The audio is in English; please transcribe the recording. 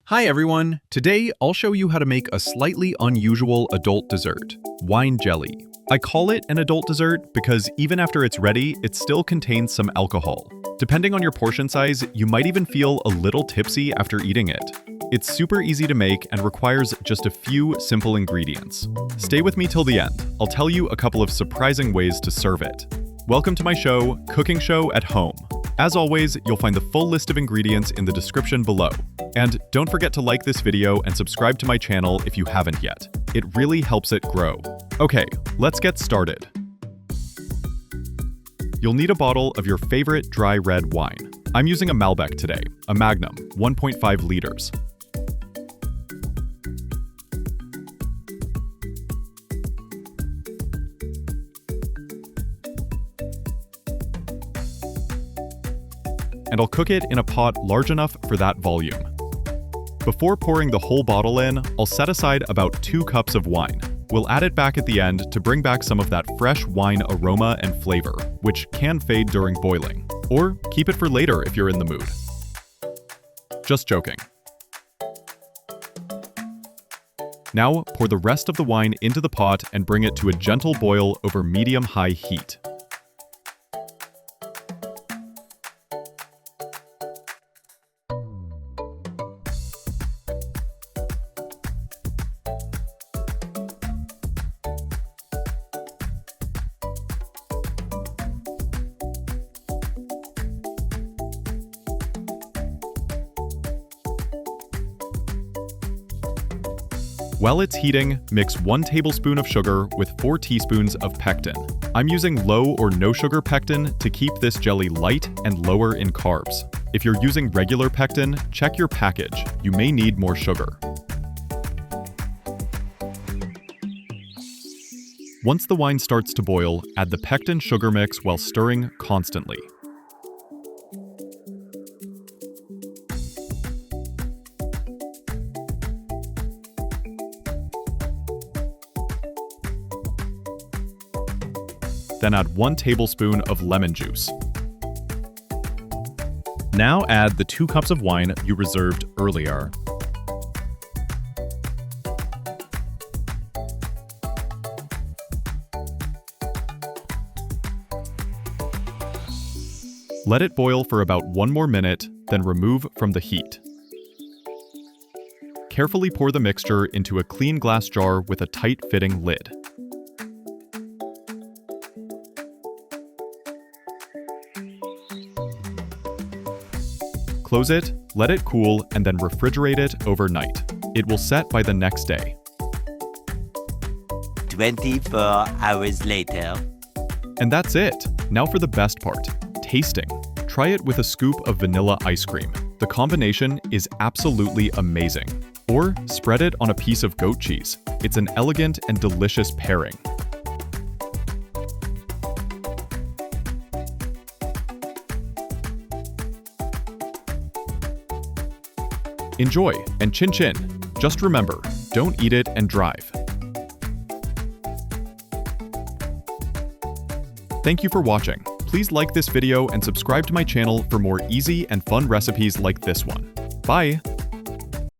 Hi everyone! Today I'll show you how to make a slightly unusual adult dessert, wine jelly. I call it an adult dessert because even after it's ready, it still contains some alcohol. Depending on your portion size, you might even feel a little tipsy after eating it. It's super easy to make and requires just a few simple ingredients. Stay with me till the end. I'll tell you a couple of surprising ways to serve it. Welcome to my show, Cooking Show at Home. As always, you'll find the full list of ingredients in the description below. And don't forget to like this video and subscribe to my channel if you haven't yet. It really helps it grow. Okay, let's get started. You'll need a bottle of your favorite dry red wine. I'm using a Malbec today, a Magnum, 1.5 liters. And I'll cook it in a pot large enough for that volume. Before pouring the whole bottle in, I'll set aside about 2 cups of wine. We'll add it back at the end to bring back some of that fresh wine aroma and flavor, which can fade during boiling. Or keep it for later if you're in the mood. Just joking. Now, pour the rest of the wine into the pot and bring it to a gentle boil over medium-high heat. While it's heating, mix 1 tablespoon of sugar with 4 teaspoons of pectin. I'm using low or no sugar pectin to keep this jelly light and lower in carbs. If you're using regular pectin, check your package. You may need more sugar. Once the wine starts to boil, add the pectin sugar mix while stirring constantly. Then add 1 tablespoon of lemon juice. Now add the 2 cups of wine you reserved earlier. Let it boil for about 1 more minute, then remove from the heat. Carefully pour the mixture into a clean glass jar with a tight-fitting lid. Close it, let it cool, and then refrigerate it overnight. It will set by the next day. 24 hours later. And that's it. Now for the best part, tasting. Try it with a scoop of vanilla ice cream. The combination is absolutely amazing. Or spread it on a piece of goat cheese. It's an elegant and delicious pairing. Enjoy, and chin chin. Just remember, don't eat it and drive. Thank you for watching. Please like this video and subscribe to my channel for more easy and fun recipes like this one. Bye!